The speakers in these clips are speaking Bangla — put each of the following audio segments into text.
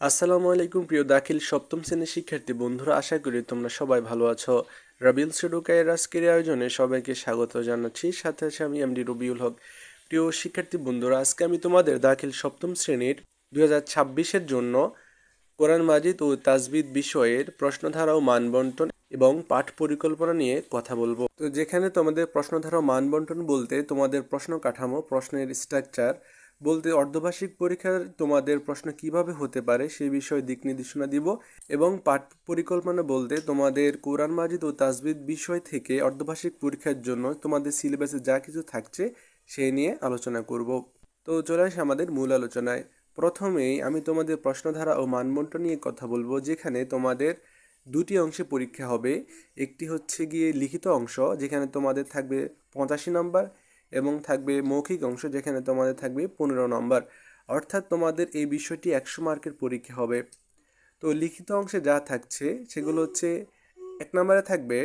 আসসালামু আলাইকুম প্রিয় দাখিল সপ্তম শ্রেণীর শিক্ষার্থী বন্ধুরা, আশা করি তোমরা সবাই ভালো আছো। রাবিল সেডুকায়ের আজকের আয়োজনে সবাইকে স্বাগত জানাচ্ছি। সাথে আছে আমি এমডি রবিউল হক। প্রিয় শিক্ষার্থী বন্ধুরা, আজকে আমি তোমাদের দাখিল সপ্তম শ্রেণীর 2026-এর জন্য কোরআন মাজিদ ও তাজবিদ বিষয়ের প্রশ্নধারা ও মানবন্টন এবং পাঠ পরিকল্পনা নিয়ে কথা বলবো। তো যেখানে তোমাদের প্রশ্নধারা ও মানবন্টন বলতে তোমাদের প্রশ্ন কাঠামো, প্রশ্নের স্ট্রাকচার বলতে অর্ধবার্ষিক পরীক্ষার তোমাদের প্রশ্ন কিভাবে হতে পারে সেই বিষয়ে দিক নির্দেশনা দিব, এবং পাঠ পরিকল্পনা বলতে তোমাদের কোরআন মাজিদ ও তাজবিদ বিষয় থেকে অর্ধবার্ষিক পরীক্ষার জন্য তোমাদের সিলেবাসে যা কিছু থাকছে সেই নিয়ে আলোচনা করব। তো চলে আসি আমাদের মূল আলোচনায়। প্রথমেই আমি তোমাদের প্রশ্নধারা ও মানবন্টন নিয়ে কথা বলবো, যেখানে তোমাদের দুটি অংশে পরীক্ষা হবে। একটি হচ্ছে গিয়ে লিখিত অংশ, যেখানে তোমাদের থাকবে 85 নম্বর, এবং থাকবে মৌখিক অংশ, যেখানে তোমাদের থাকবে 15 নম্বর। অর্থাৎ তোমাদের এই বিষয়টি 100 মার্কের পরীক্ষা হবে। তো লিখিত অংশে যা থাকছে সেগুলো হচ্ছে, 1 নম্বরে থাকবে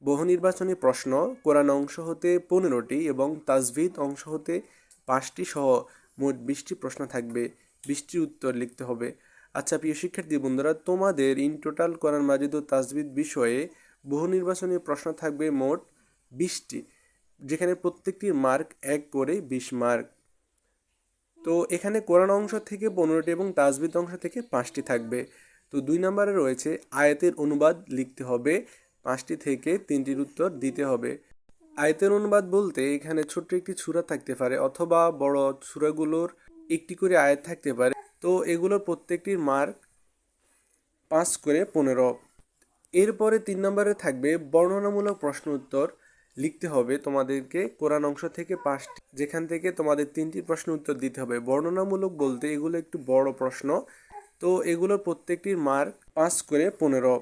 বহু নির্বাচনী প্রশ্ন, কোরআন অংশ হতে 15টি এবং তাজভিদ অংশ হতে 5টি সহ মোট 20টি প্রশ্ন থাকবে। 20টির উত্তর লিখতে হবে। আচ্ছা প্রিয় শিক্ষার্থী বন্ধুরা, তোমাদের ইন টোটাল কোরআন মাজিদ ও তাজভিদ বিষয়ে বহু নির্বাচনী প্রশ্ন থাকবে মোট 20টি, যেখানে প্রত্যেকটির মার্ক 1 করে 20 মার্ক। তো এখানে কোরআন অংশ থেকে 15টি এবং তাজবিদ অংশ থেকে 5টি থাকবে। তো 2 নম্বরে রয়েছে আয়াতের অনুবাদ লিখতে হবে, 5টি থেকে 3টির উত্তর দিতে হবে। আয়াতের অনুবাদ বলতে এখানে ছোট্ট একটি সূরা থাকতে পারে, অথবা বড় সূরাগুলোর একটি করে আয়াত থাকতে পারে। তো এগুলোর প্রত্যেকটির মার্ক 5 করে 15। এরপরে 3 নম্বরে থাকবে বর্ণনামূলক প্রশ্ন উত্তর লিখতে হবে তোমাদেরকে কোরআন অংশ থেকে 5টি, যেখান থেকে তোমাদের 3টি প্রশ্ন উত্তর দিতে হবে। বর্ণনামূলক বলতে এগুলো একটু বড় প্রশ্ন, তো এগুলোর প্রত্যেকটির মার্ক 5 করে 15।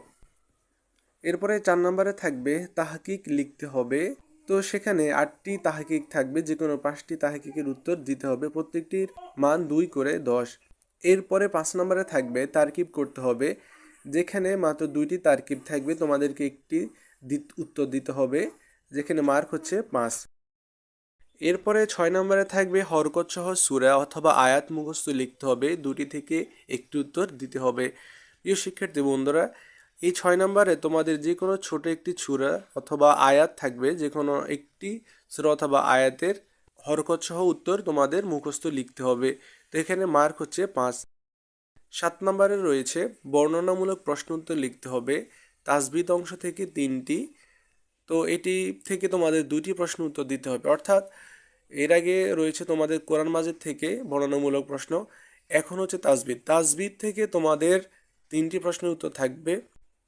এরপরে 4 নম্বরে থাকবে তাহকিক লিখতে হবে। তো সেখানে 8টি তাহকিক থাকবে, যে কোনো 5টি তাহকিকের উত্তর দিতে হবে, প্রত্যেকটির মান 2 করে 10। এরপরে 5 নম্বরে থাকবে তারকিব করতে হবে, যেখানে মাত্র 2টি তারকিব থাকবে, তোমাদেরকে একটি উত্তর দিতে হবে, যেখানে মার্ক হচ্ছে 5। এরপরে 6 নম্বরে থাকবে হরকত সহ সূরা অথবা আয়াত মুখস্থ লিখতে হবে, 2টি থেকে একটি উত্তর দিতে হবে। প্রিয় শিক্ষার্থী বন্ধুরা, এই 6 নম্বরে তোমাদের যে কোনো ছোট একটি সূরা অথবা আয়াত থাকবে, যে কোনো একটি সূরা অথবা আয়াতের হরকত সহ উত্তর তোমাদের মুখস্থ লিখতে হবে। তো এখানে মার্ক হচ্ছে 5। 7 নম্বরে রয়েছে বর্ণনামূলক প্রশ্ন উত্তর লিখতে হবে, তাজবিদ অংশ থেকে 3টি। তো এটি থেকে তোমাদের 2টি প্রশ্ন উত্তর দিতে হবে। অর্থাৎ এর আগে রয়েছে তোমাদের কোরআন মাজিদ থেকে বর্ণনামূলক প্রশ্ন, এখন হচ্ছে তাজবিদ। তাজবিদ থেকে তোমাদের 3টি প্রশ্নের উত্তর থাকবে,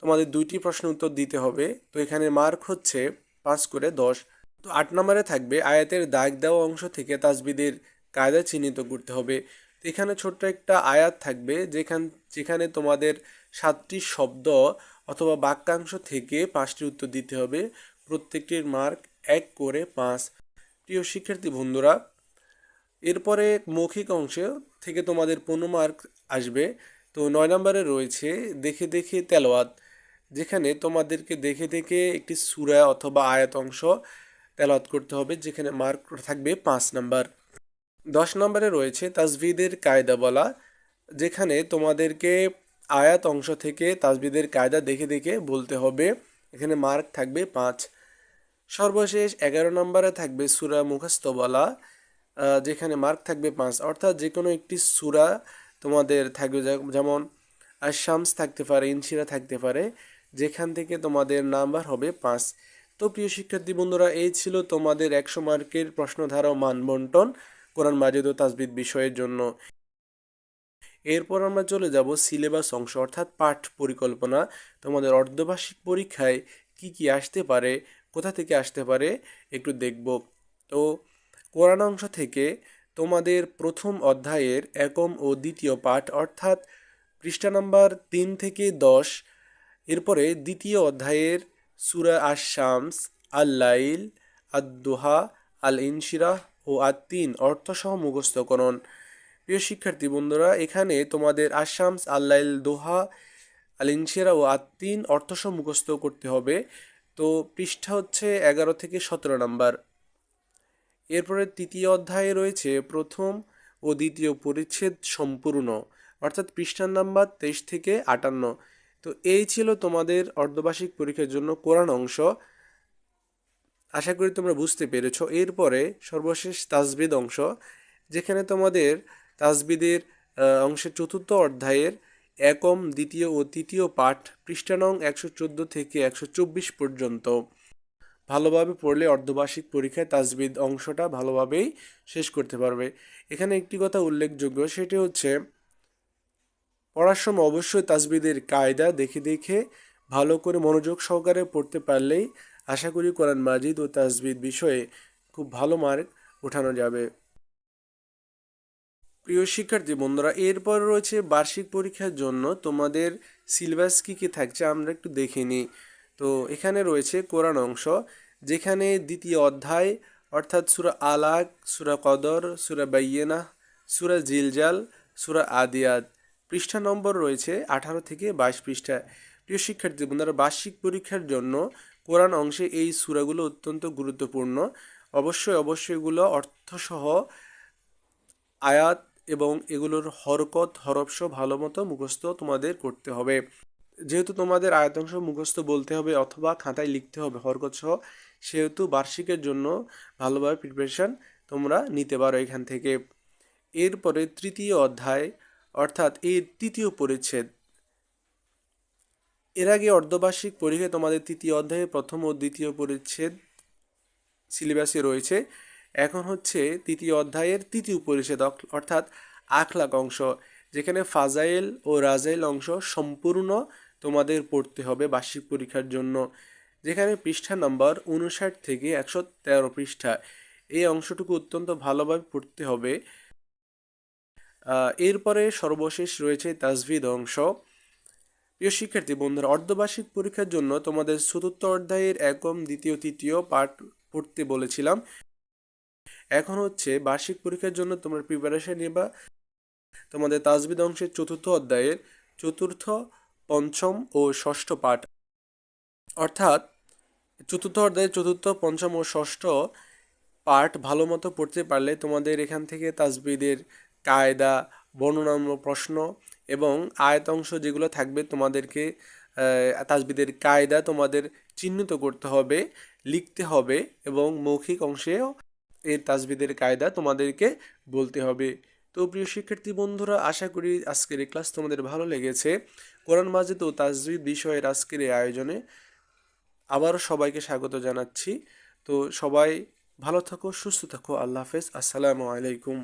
তোমাদের 2টি প্রশ্ন উত্তর দিতে হবে। তো এখানে মার্ক হচ্ছে 5 করে 10। তো 8 নম্বরে থাকবে আয়াতের দাগ দেওয়া অংশ থেকে তাজবিদের কায়দা চিহ্নিত করতে হবে। তো এখানে ছোট্ট একটা আয়াত থাকবে, যেখানে তোমাদের 7টি শব্দ অথবা বাক্যাংশ থেকে 5টি উত্তর দিতে হবে, প্রত্যেকটির মার্ক 1 করে 5। প্রিয় শিক্ষার্থী বন্ধুরা, এরপরে মৌখিক অংশ থেকে তোমাদের 15 মার্ক আসবে। তো 9 নম্বরে রয়েছে দেখে দেখে তেলাওয়াত, যেখানে তোমাদেরকে দেখে দেখে একটি সূরা অথবা আয়াত অংশ তেলাওয়াত করতে হবে, যেখানে মার্ক থাকবে 5 নাম্বার। 10 নম্বরে রয়েছে তাজভিদের কায়দা বলা, যেখানে তোমাদেরকে আয়াত অংশ থেকে তাজভিদের কায়দা দেখে দেখে বলতে হবে, এখানে মার্ক থাকবে 5। সর্বশেষ 11 নম্বরে থাকবে সূরা মুখস্থ বলা, যেখানে মার্ক থাকবে 5। অর্থাৎ যে কোনো একটি সূরা তোমাদের থাকবে, যেমন আশ-শামস থাকতে পারে, ইনশিরা থাকতে পারে, যেখান থেকে তোমাদের নাম্বার হবে 5। তো প্রিয় শিক্ষার্থী বন্ধুরা, এই ছিল তোমাদের 100 মার্কের প্রশ্নধারা ও মানবন্টন কোরআন মাজিদ ও তাজবিদ বিষয়ের জন্য। এরপর আমরা চলে যাব সিলেবাস অংশ, অর্থাৎ পাঠ পরিকল্পনা। তোমাদের অর্ধবার্ষিক পরীক্ষায় কি কি আসতে পারে, কোথা থেকে আসতে পারে একটু দেখব। তো কোরআন অংশ থেকে তোমাদের প্রথম অধ্যায়ের একম ও দ্বিতীয় পাঠ, অর্থাৎ পৃষ্ঠা নাম্বার 3 থেকে 10। এরপরে দ্বিতীয় অধ্যায়ের সূরা আশ-শামস, আল-লাইল, আদ-দুহা, আল-ইনশিরাহ ও আত-তিন অর্থসহ মুখস্থকরণ। প্রিয় শিক্ষার্থী বন্ধুরা, এখানে তোমাদের আশ-শামস, আল-লাইল, দোহা, আল-ইনশিরা ও আত-তিন অর্থসহ মুখস্থ করতে হবে। তো পৃষ্ঠা হচ্ছে 11 থেকে 17 নাম্বার। এরপরে তৃতীয় অধ্যায়ে রয়েছে প্রথম ও দ্বিতীয় পরিচ্ছেদ সম্পূর্ণ, অর্থাৎ পৃষ্ঠা নাম্বার 23 থেকে 58। তো এই ছিল তোমাদের অর্ধবার্ষিক পরীক্ষার জন্য কোরআন অংশ। আশা করি তোমরা বুঝতে পেরেছো। এরপরে সর্বশেষ তাজবিদ অংশ, যেখানে তোমাদের তাজবিদের অংশের চতুর্থ অধ্যায়ের একম, দ্বিতীয় ও তৃতীয় পাঠ পৃষ্ঠা নং 114 থেকে 124 পর্যন্ত ভালোভাবে পড়লে অর্ধবার্ষিক পরীক্ষায় তাজবিদ অংশটা ভালোভাবেই শেষ করতে পারবে। এখানে একটি কথা উল্লেখযোগ্য, সেটি হচ্ছে পড়ার সময় অবশ্যই তাজবিদের কায়দা দেখে দেখে ভালো করে মনোযোগ সহকারে পড়তে পারলেই আশা করি কোরআন মাজিদ ও তাজবিদ বিষয়ে খুব ভালো মার্ক ওঠানো যাবে। প্রিয় শিক্ষার্থী বন্ধুরা, এরপর রয়েছে বার্ষিক পরীক্ষার জন্য তোমাদের সিলেবাস কী কী থাকছে আমরা একটু দেখে নিই। তো এখানে রয়েছে কোরআন অংশ, যেখানে দ্বিতীয় অধ্যায় অর্থাৎ সূরা আলাক, সূরা কদর, সূরা বাইয়িনাহ, সূরা জিলজাল, সূরা আদিয়াত পৃষ্ঠা নম্বর রয়েছে 18 থেকে 22 পৃষ্ঠা। প্রিয় শিক্ষার্থী বন্ধুরা, বার্ষিক পরীক্ষার জন্য কোরআন অংশে এই সূরাগুলো অত্যন্ত গুরুত্বপূর্ণ। অবশ্যই এগুলো অর্থসহ আয়াত এবং এগুলোর হরকত হরফসহ ভালো মতো মুখস্থ তোমাদের করতে হবে। যেহেতু তোমাদের আয়াতাংশ মুখস্থ বলতে হবে অথবা খাতায় লিখতে হবে হরকত সহ, সেহেতু বার্ষিকের জন্য ভালোভাবে প্রিপারেশান তোমরা নিতে পারো এখান থেকে। এরপরে তৃতীয় অধ্যায় অর্থাৎ এর তৃতীয় পরিচ্ছেদ। এর আগে অর্ধবার্ষিক পরীক্ষায় তোমাদের তৃতীয় অধ্যায়ে প্রথম ও দ্বিতীয় পরিচ্ছেদ সিলেবাসে রয়েছে। এখন হচ্ছে তৃতীয় অধ্যায়ের তৃতীয় পরিচ্ছেদ অর্থাৎ আখলাক অংশ, যেখানে ফাজাইল ও রাজাইল অংশ সম্পূর্ণ তোমাদের পড়তে হবে বার্ষিক পরীক্ষার জন্য, যেখানে পৃষ্ঠা নাম্বার 59 থেকে 113 পৃষ্ঠা। এই অংশটুকু অত্যন্ত ভালোভাবে পড়তে হবে। এরপরে সর্বশেষ রয়েছে তাজভিদ অংশ। প্রিয় শিক্ষার্থী বন্ধুরা, অর্ধবার্ষিক পরীক্ষার জন্য তোমাদের চতুর্থ অধ্যায়ের একম, দ্বিতীয়, তৃতীয় পাঠ পড়তে বলেছিলাম। এখন হচ্ছে বার্ষিক পরীক্ষার জন্য তোমরা প্রিপারেশন নেবা তোমাদের তাজবিদ অংশের চতুর্থ অধ্যায়ের চতুর্থ, পঞ্চম ও ষষ্ঠ পাঠ। অর্থাৎ চতুর্থ অধ্যায়ের চতুর্থ, পঞ্চম ও ষষ্ঠ পাঠ ভালো মতো পড়তে পারলে তোমাদের এখান থেকে তাজবিদের কায়দা, বর্ণনামূলক প্রশ্ন এবং আয়াত অংশ যেগুলো থাকবে তোমাদেরকে তাজবিদের কায়দা তোমাদের চিহ্নিত করতে হবে, লিখতে হবে এবং মৌখিক অংশেও এই তাজবিদের কায়দা তোমাদেরকে বলতে হবে। তো প্রিয় শিক্ষার্থী বন্ধুরা, আশা করি আজকের এই ক্লাস তোমাদের ভালো লেগেছে। কোরআন মাজিদ ও তাজবিদ বিষয়ের আজকের এই আয়োজনে আবারও সবাইকে স্বাগত জানাচ্ছি। তো সবাই ভালো থাকো, সুস্থ থাকো। আল্লাহ হাফেজ। আসসালামু আলাইকুম।